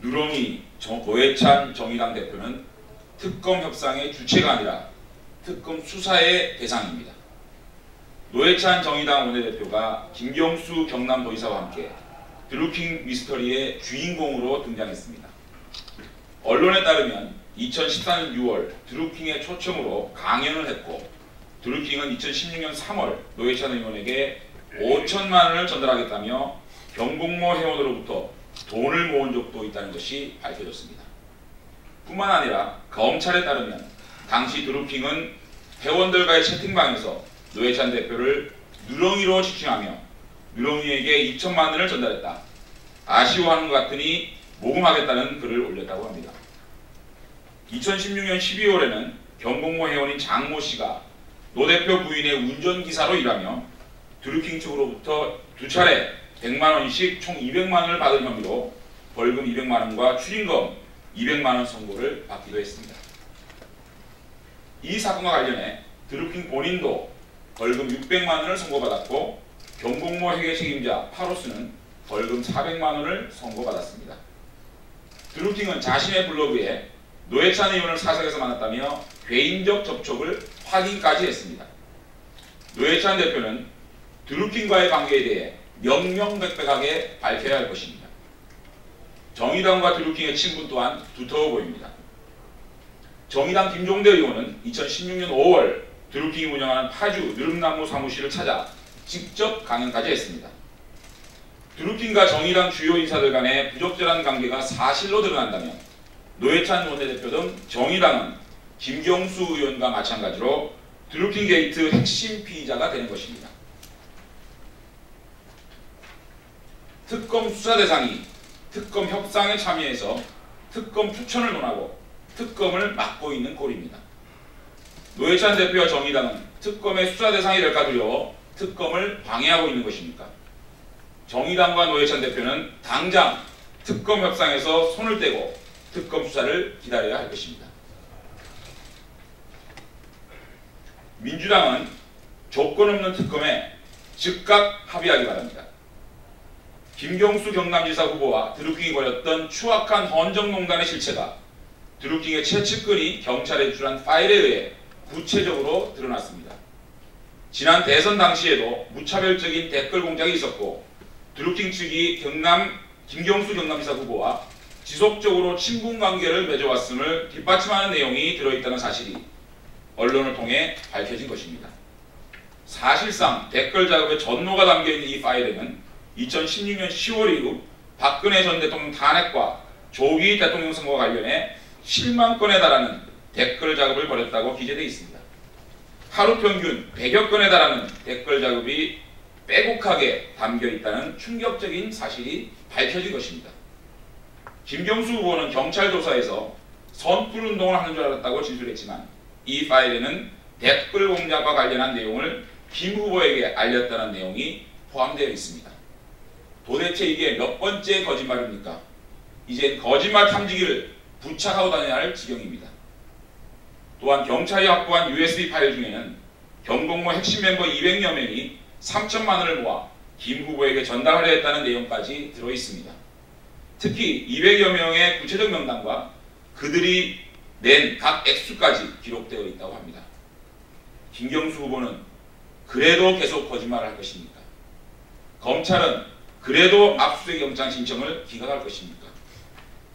누렁이 노회찬 정의당 대표는 특검 협상의 주체가 아니라 특검 수사의 대상입니다. 노회찬 정의당 원내대표가 김경수 경남도지사와 함께 드루킹 미스터리의 주인공으로 등장했습니다. 언론에 따르면 2014년 6월 드루킹의 초청으로 강연을 했고, 드루킹은 2016년 3월 노회찬 의원에게 5천만 원을 전달하겠다며 경복로 회원으로부터 돈을 모은 적도 있다는 것이 밝혀졌습니다. 뿐만 아니라 검찰에 따르면 당시 드루킹은 회원들과의 채팅방에서 노회찬 대표를 누렁이로 지칭하며 누렁이에게 2천만 원을 전달했다, 아쉬워하는 것 같으니 모금하겠다는 글을 올렸다고 합니다. 2016년 12월에는 경복로 회원인 장모 씨가 노 대표 부인의 운전기사로 일하며 드루킹 측으로부터 두 차례 100만 원씩 총 200만 원을 받은 혐의로 벌금 200만 원과 추징금 200만 원 선고를 받기도 했습니다. 이 사건과 관련해 드루킹 본인도 벌금 600만 원을 선고받았고, 경복로 회계 책임자 파로스는 벌금 400만 원을 선고받았습니다. 드루킹은 자신의 블로그에 노회찬 의원을 사석에서 만났다며 개인적 접촉을 확인까지 했습니다. 노회찬 대표는 드루킹과의 관계에 대해 명명백백하게 밝혀야 할 것입니다. 정의당과 드루킹의 친분 또한 두터워 보입니다. 정의당 김종대 의원은 2016년 5월 드루킹이 운영하는 파주 느릅나무 사무실을 찾아 직접 강연까지 했습니다. 드루킹과 정의당 주요 인사들 간의 부적절한 관계가 사실로 드러난다면 노회찬 원내대표 등 정의당은 김경수 의원과 마찬가지로 드루킹 게이트 핵심 피의자가 되는 것입니다. 특검 수사 대상이 특검 협상에 참여해서 특검 추천을 논하고 특검을 막고 있는 꼴입니다. 노회찬 대표와 정의당은 특검의 수사 대상이 될까 두려워 특검을 방해하고 있는 것입니까? 정의당과 노회찬 대표는 당장 특검 협상에서 손을 떼고 특검 수사를 기다려야 할 것입니다. 민주당은 조건 없는 특검에 즉각 합의하기 바랍니다. 김경수 경남지사 후보와 드루킹이 벌였던 추악한 헌정농단의 실체가 드루킹의 최측근이 경찰에 제출한 파일에 의해 구체적으로 드러났습니다. 지난 대선 당시에도 무차별적인 댓글 공작이 있었고, 드루킹 측이 김경수 경남지사 후보와 지속적으로 친분관계를 맺어왔음을 뒷받침하는 내용이 들어있다는 사실이 언론을 통해 밝혀진 것입니다. 사실상 댓글 작업에 전노가 담겨있는 이 파일에는 2016년 10월 이후 박근혜 전 대통령 탄핵과 조기 대통령 선거와 관련해 7만 건에 달하는 댓글 작업을 벌였다고 기재되어 있습니다. 하루 평균 100여 건에 달하는 댓글 작업이 빼곡하게 담겨있다는 충격적인 사실이 밝혀진 것입니다. 김경수 후보는 경찰 조사에서 선풀운동을 하는 줄 알았다고 진술했지만, 이 파일에는 댓글 공작과 관련한 내용을 김 후보에게 알렸다는 내용이 포함되어 있습니다. 도대체 이게 몇 번째 거짓말입니까? 이젠 거짓말 탐지기를 부착하고 다녀야 할 지경입니다. 또한 경찰이 확보한 USB 파일 중에는 경복로 핵심 멤버 200여 명이 3천만 원을 모아 김 후보에게 전달하려 했다는 내용까지 들어있습니다. 특히 200여 명의 구체적 명단과 그들이 낸 각 액수까지 기록되어 있다고 합니다. 김경수 후보는 그래도 계속 거짓말을 할 것입니까? 검찰은 그래도 압수수색 영장 신청을 기각할 것입니까?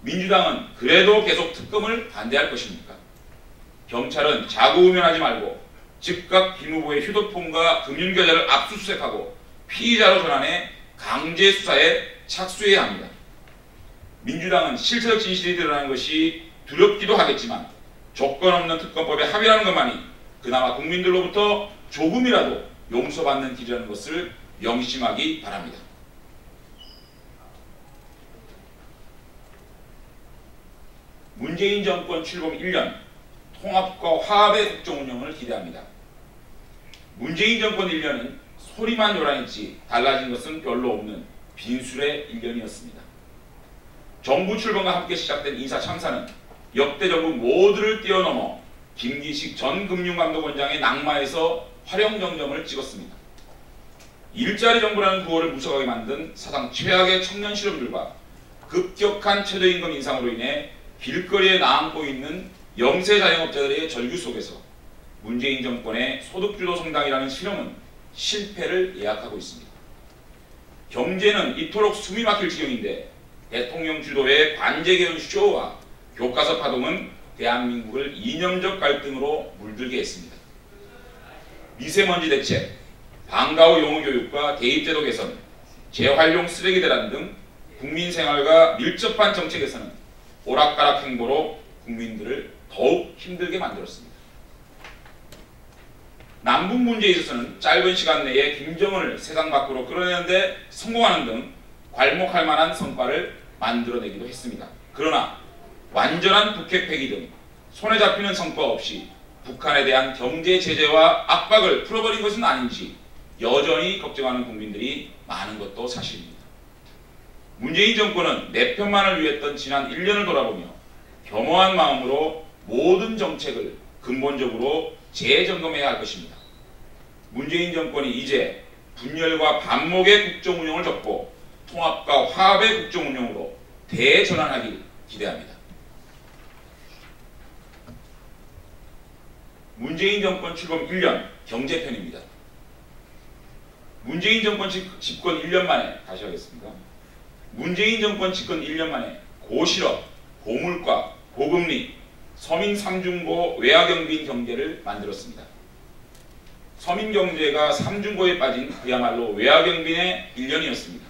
민주당은 그래도 계속 특검을 반대할 것입니까? 경찰은 자구우면하지 말고 즉각 김 후보의 휴대폰과 금융계좌를 압수수색하고 피의자로 전환해 강제 수사에 착수해야 합니다. 민주당은 실체적 진실이 드러나는 것이 두렵기도 하겠지만 조건 없는 특검법에 합의하는 것만이 그나마 국민들로부터 조금이라도 용서받는 길이라는 것을 명심하기 바랍니다. 문재인 정권 출범 1년, 통합과 화합의 국정 운영을 기대합니다. 문재인 정권 1년은 소리만 요란했지 달라진 것은 별로 없는 빈술의 1년이었습니다. 정부 출범과 함께 시작된 인사 참사는 역대 정부 모두를 뛰어넘어 김기식 전 금융감독원장의 낙마에서 화령정점을 찍었습니다. 일자리 정부라는 구호를 무서워하게 만든 사상 최악의 청년 실업률과 급격한 최저임금 인상으로 인해 길거리에 나앉고 있는 영세 자영업자들의 절규 속에서 문재인 정권의 소득주도 성장이라는 실험은 실패를 예약하고 있습니다. 경제는 이토록 숨이 막힐 지경인데 대통령 주도의 관제개혁 쇼와 교과서 파동은 대한민국을 이념적 갈등으로 물들게 했습니다. 미세먼지 대책, 방과 후 영어 교육과 대입제도 개선, 재활용 쓰레기 대란 등 국민 생활과 밀접한 정책에서는 오락가락 행보로 국민들을 더욱 힘들게 만들었습니다. 남북 문제에 있어서는 짧은 시간 내에 김정은을 세상 밖으로 끌어내는 데 성공하는 등 괄목할 만한 성과를 만들어내기도 했습니다. 그러나 완전한 북핵 폐기 등 손에 잡히는 성과 없이 북한에 대한 경제 제재와 압박을 풀어버린 것은 아닌지 여전히 걱정하는 국민들이 많은 것도 사실입니다. 문재인 정권은 내 편만을 위했던 지난 1년을 돌아보며 겸허한 마음으로 모든 정책을 근본적으로 재점검해야 할 것입니다. 문재인 정권이 이제 분열과 반목의 국정 운영을 접고 통합과 화합의 국정 운영으로 대전환하길 기대합니다. 문재인 정권 출범 1년 경제편입니다. 문재인 정권 집권 1년 만에 다시 하겠습니다. 문재인 정권 집권 1년 만에 고실업, 고물가, 고금리, 서민 삼중고 외화경비인 경제를 만들었습니다. 서민 경제가 삼중고에 빠진 그야말로 외화경빈의 1년이었습니다.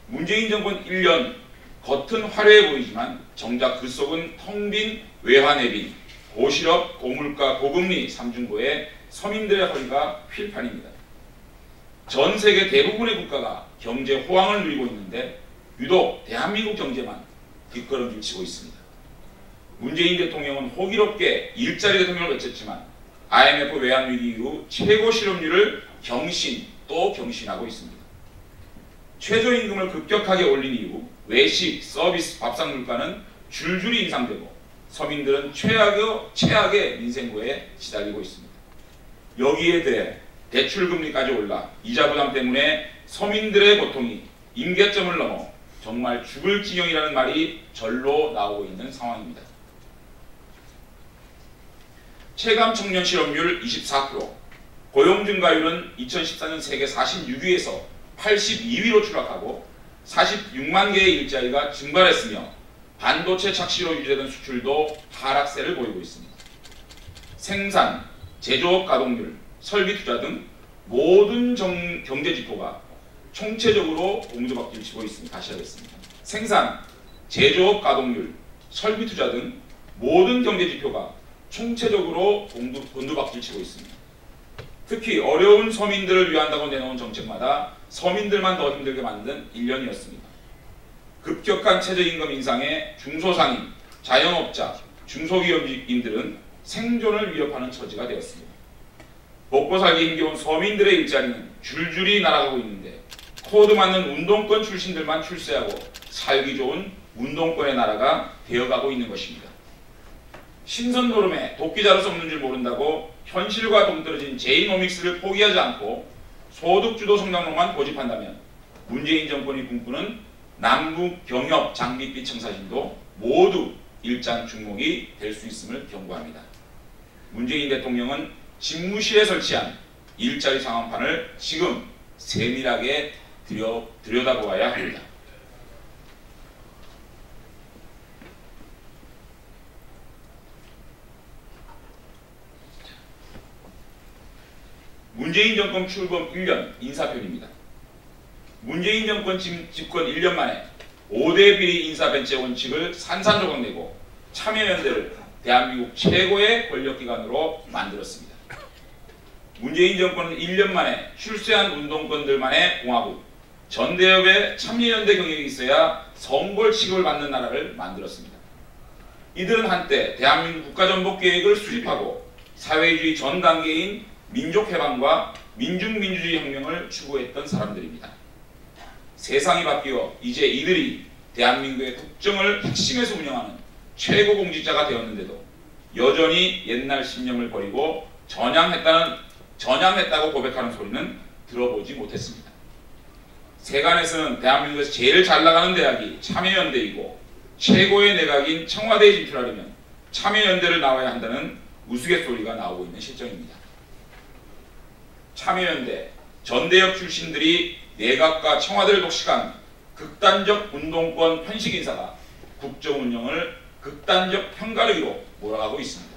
문재인 정권 1년 겉은 화려해 보이지만 정작 그 속은 텅 빈 외환내빈, 고실업, 고물가, 고금리 삼중고에 서민들의 허리가 휠판입니다. 전 세계 대부분의 국가가 경제 호황을 누리고 있는데 유독 대한민국 경제만 뒷걸음질 치고 있습니다. 문재인 대통령은 호기롭게 일자리 대통령을 외쳤지만 IMF 외환위기 이후 최고 실업률을 경신 또 경신하고 있습니다. 최저임금을 급격하게 올린 이후 외식, 서비스, 밥상 물가는 줄줄이 인상되고 서민들은 최악의 민생고에 시달리고 있습니다. 여기에 대해 대출금리까지 올라 이자 부담 때문에 서민들의 고통이 임계점을 넘어 정말 죽을 지경이라는 말이 절로 나오고 있는 상황입니다. 체감 청년 실업률 24%, 고용 증가율은 2014년 세계 46위에서 82위로 추락하고 46만 개의 일자리가 증발했으며 반도체 착시로 유지되던 수출도 하락세를 보이고 있습니다. 생산, 제조업 가동률, 설비 투자 등 모든 경제 지표가 총체적으로 공두박질 치고 있습니다. 다시 하겠습니다. 생산, 제조업 가동률, 설비 투자 등 모든 경제 지표가 총체적으로 곤두박질 치고 있습니다. 특히 어려운 서민들을 위한다고 내놓은 정책마다 서민들만 더 힘들게 만든 1년이었습니다. 급격한 최저임금 인상에 중소상인, 자영업자, 중소기업인들은 생존을 위협하는 처지가 되었습니다. 먹고 살기 힘겨운 서민들의 일자리는 줄줄이 날아가고 있는데 코드 맞는 운동권 출신들만 출세하고 살기 좋은 운동권의 나라가 되어가고 있는 것입니다. 신선 노름에 도끼자루 썩는 줄 모른다고 현실과 동떨어진 제이노믹스를 포기하지 않고 소득주도 성장론만 고집한다면 문재인 정권이 꿈꾸는 남북 경협 장밋빛 청사진도 모두 일장 중목이 될 수 있음을 경고합니다. 문재인 대통령은 집무실에 설치한 일자리 상황판을 지금 세밀하게 들여다보아야 합니다. 문재인 정권 출범 1년 인사편입니다. 문재인 정권 집권 1년 만에 5대 비리 인사벤체 원칙을 산산조각내고 참여연대를 대한민국 최고의 권력기관으로 만들었습니다. 문재인 정권은 1년 만에 출세한 운동권들만의 공화국, 전대협의 참여연대 경력이 있어야 성골 취급을 받는 나라를 만들었습니다. 이들은 한때 대한민국 국가전복계획을 수립하고 사회주의 전 단계인 민족해방과 민중민주주의 혁명을 추구했던 사람들입니다. 세상이 바뀌어 이제 이들이 대한민국의 국정을 핵심에서 운영하는 최고 공직자가 되었는데도 여전히 옛날 신념을 버리고 전향했다고 고백하는 소리는 들어보지 못했습니다. 세간에서는 대한민국에서 제일 잘 나가는 대학이 참여연대이고 최고의 내각인 청와대에 진출하려면 참여연대를 나와야 한다는 우스갯소리가 나오고 있는 실정입니다. 참여연대, 전대협 출신들이 내각과 청와대를 독식한 극단적 운동권 편식 인사가 국정 운영을 극단적 편가르기로 몰아가고 있습니다.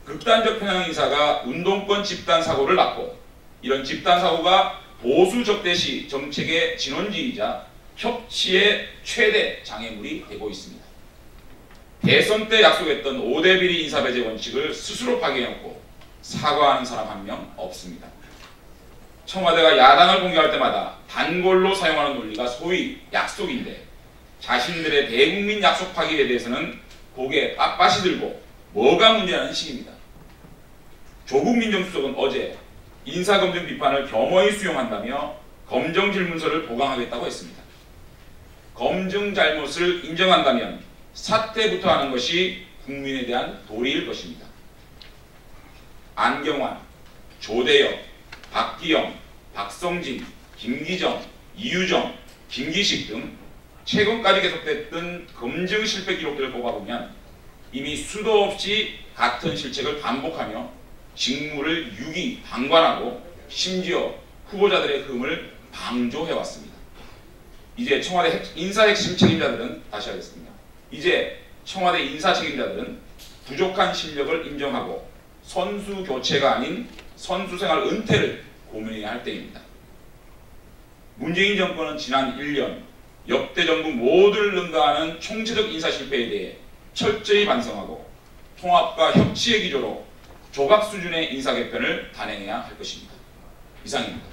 극단적 편향 인사가 운동권 집단 사고를 낳고 이런 집단 사고가 보수 적대시 정책의 진원지이자 협치의 최대 장애물이 되고 있습니다. 대선 때 약속했던 5대 비리 인사배제 원칙을 스스로 파괴해놓고 사과하는 사람 한 명 없습니다. 청와대가 야당을 공격할 때마다 단골로 사용하는 논리가 소위 약속인데 자신들의 대국민 약속 파기에 대해서는 고개 빳빳이 들고 뭐가 문제라는 식입니다. 조국 민정수석은 어제 인사검증 비판을 겸허히 수용한다며 검정 질문서를 보강하겠다고 했습니다. 검증 잘못을 인정한다면 사퇴부터 하는 것이 국민에 대한 도리일 것입니다. 안경환, 조대엽, 박기영, 박성진, 김기정, 이유정, 김기식 등 최근까지 계속됐던 검증 실패 기록들을 뽑아보면 이미 수도 없이 같은 실책을 반복하며 직무를 유기, 방관하고 심지어 후보자들의 흠을 방조해왔습니다. 이제 청와대 인사 핵심 책임자들은 다시 하겠습니다. 이제 청와대 인사 책임자들은 부족한 실력을 인정하고 선수 교체가 아닌 선수 생활 은퇴를 고민해야 할 때입니다. 문재인 정권은 지난 1년 역대 정부 모두를 능가하는 총체적 인사 실패에 대해 철저히 반성하고 통합과 협치의 기조로 조각 수준의 인사 개편을 단행해야 할 것입니다. 이상입니다.